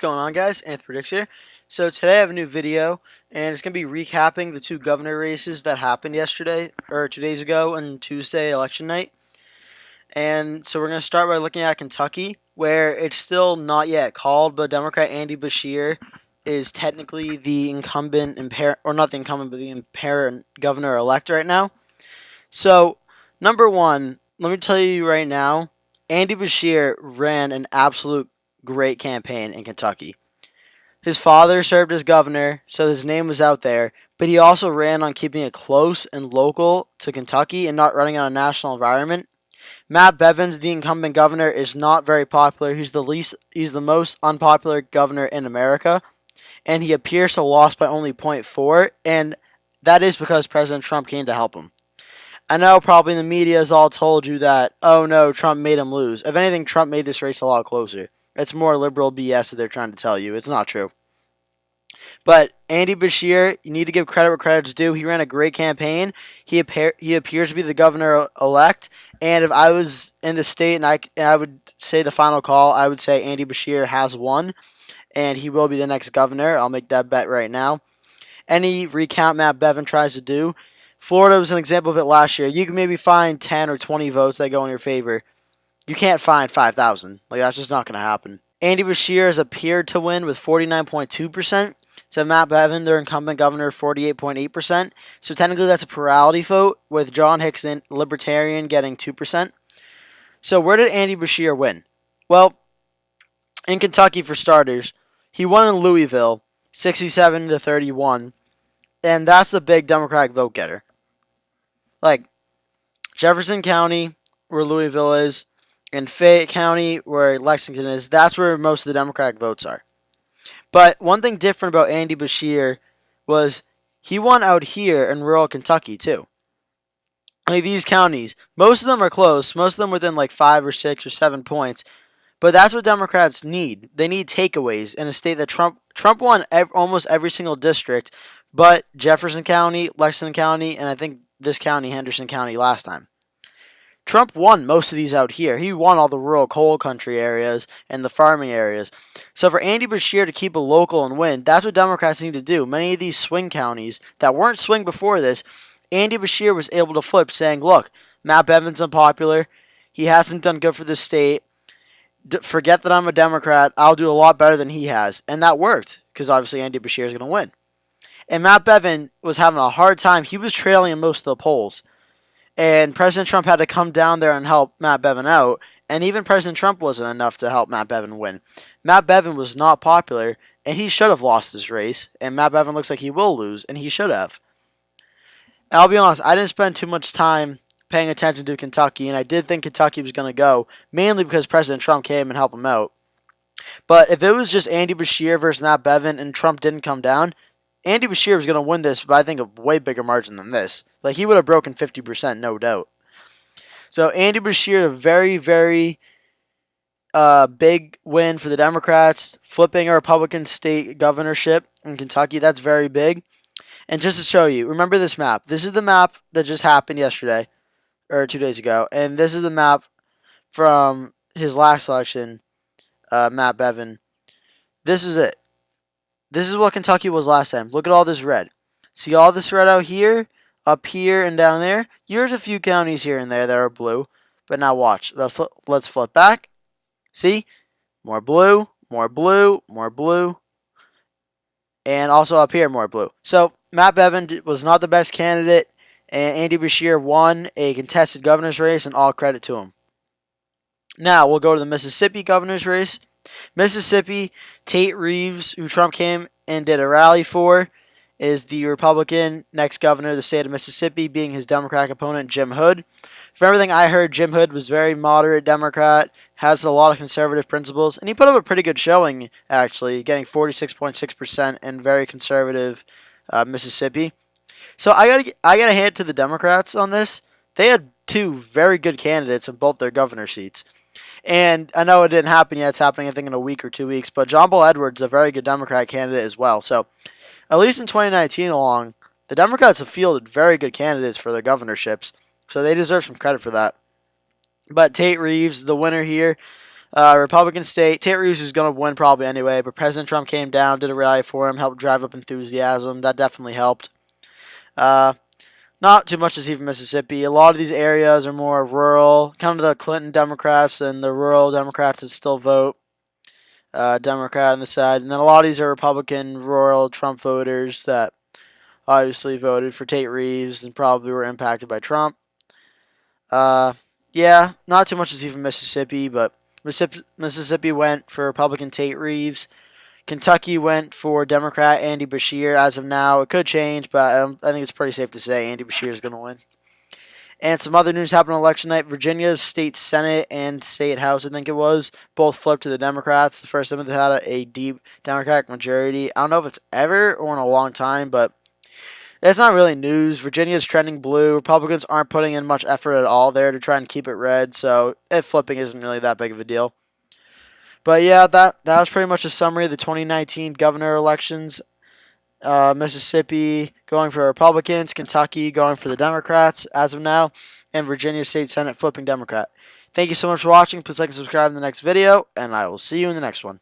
going on, guys? Anthony Predicts here. So today I have a new video, and it's going to be recapping the two governor races that happened yesterday, or 2 days ago, on Tuesday election night. And so we're going to start by looking at Kentucky, where it's still not yet called, but Democrat Andy Beshear is technically the incumbent, or not the incumbent, but the apparent governor-elect right now. So, number one, let me tell you right now, Andy Beshear ran an absolute great campaign in Kentucky. His father served as governor, so his name was out there, but he also ran on keeping it close and local to Kentucky and not running on a national environment. Matt Bevins, the incumbent governor, is not very popular. He's the most unpopular governor in America, and he appears to have lost by only 0.4, and that is because President Trump came to help him. I know probably the media has all told you that, oh no, Trump made him lose. If anything, Trump made this race a lot closer. It's more liberal BS that they're trying to tell you. It's not true. But Andy Beshear, you need to give credit where credit's due. He ran a great campaign. He appears to be the governor-elect. And if I was in the state and I would say the final call, I would say Andy Beshear has won. And he will be the next governor. I'll make that bet right now. Any recount Matt Bevin tries to do, Florida was an example of it last year. You can maybe find 10 or 20 votes that go in your favor. You can't find 5,000. That's just not going to happen. Andy Beshear has appeared to win with 49.2%. To Matt Bevin, their incumbent governor, 48.8%. So technically that's a plurality vote, with John Hickson, Libertarian, getting 2%. So where did Andy Beshear win? Well, in Kentucky for starters. He won in Louisville, 67-31. And that's the big Democratic vote getter. Jefferson County, where Louisville is, and Fayette County, where Lexington is, that's where most of the Democratic votes are. But one thing different about Andy Beshear was he won out here in rural Kentucky, too. These counties, most of them are close, most of them within 5 or 6 or 7 points, but that's what Democrats need. They need takeaways in a state that Trump won almost every single district, but Jefferson County, Lexington County, and I think this county, Henderson County, last time. Trump won most of these out here. He won all the rural coal country areas and the farming areas. So for Andy Beshear to keep it local and win, that's what Democrats need to do. Many of these swing counties that weren't swing before this, Andy Beshear was able to flip, saying, look, Matt Bevin's unpopular. He hasn't done good for the state. Forget that I'm a Democrat. I'll do a lot better than he has. And that worked, because obviously Andy Beshear is going to win. And Matt Bevin was having a hard time. He was trailing in most of the polls. And President Trump had to come down there and help Matt Bevin out. And even President Trump wasn't enough to help Matt Bevin win. Matt Bevin was not popular, and he should have lost this race. And Matt Bevin looks like he will lose, and he should have. And I'll be honest, I didn't spend too much time paying attention to Kentucky, and I did think Kentucky was going to go, mainly because President Trump came and helped him out. But if it was just Andy Beshear versus Matt Bevin and Trump didn't come down, Andy Beshear was going to win this by, I think, a way bigger margin than this. He would have broken 50%, no doubt. So Andy Beshear, a very, very big win for the Democrats, flipping a Republican state governorship in Kentucky. That's very big. And just to show you, remember this map. This is the map that just happened yesterday, or 2 days ago. And this is the map from his last election, Matt Bevin. This is it. This is what Kentucky was last time. Look at all this red. See all this red out here, up here, and down there? Here's a few counties here and there that are blue. But now watch. Let's flip back. See? More blue, more blue, more blue. And also up here, more blue. So Matt Bevin was not the best candidate, and Andy Beshear won a contested governor's race, and all credit to him. Now we'll go to the Mississippi governor's race. Mississippi, Tate Reeves, who Trump came and did a rally for, is the Republican next governor of the state of Mississippi, being his Democratic opponent, Jim Hood. From everything I heard, Jim Hood was very moderate Democrat, has a lot of conservative principles, and he put up a pretty good showing, actually, getting 46.6% in very conservative Mississippi. So I gotta hand it to the Democrats on this. They had two very good candidates in both their governor seats. And I know it didn't happen yet. It's happening, I think, in a week or 2 weeks. But John Paul Edwards is a very good Democrat candidate as well. So, at least in 2019 along, the Democrats have fielded very good candidates for their governorships. So, they deserve some credit for that. But Tate Reeves, the winner here, Republican state, Tate Reeves is going to win probably anyway, but President Trump came down, did a rally for him, helped drive up enthusiasm. That definitely helped. Uh, Not too much to see from Mississippi. A lot of these areas are more rural, kind of the Clinton Democrats and the rural Democrats that still vote Democrat on the side. And then a lot of these are Republican, rural Trump voters that obviously voted for Tate Reeves and probably were impacted by Trump. Yeah, not too much to see from Mississippi, but Mississippi went for Republican Tate Reeves. Kentucky went for Democrat Andy Beshear. As of now, it could change, but I think it's pretty safe to say Andy Beshear is going to win. And some other news happened on election night. Virginia's state Senate and state House, I think it was, both flipped to the Democrats. The first time they had a deep Democratic majority. I don't know if it's ever or in a long time, but it's not really news. Virginia's trending blue. Republicans aren't putting in much effort at all there to try and keep it red, so flipping isn't really that big of a deal. But yeah, that was pretty much a summary of the 2019 governor elections. Mississippi going for Republicans, Kentucky going for the Democrats as of now, and Virginia State Senate flipping Democrat. Thank you so much for watching. Please like and subscribe in the next video, and I will see you in the next one.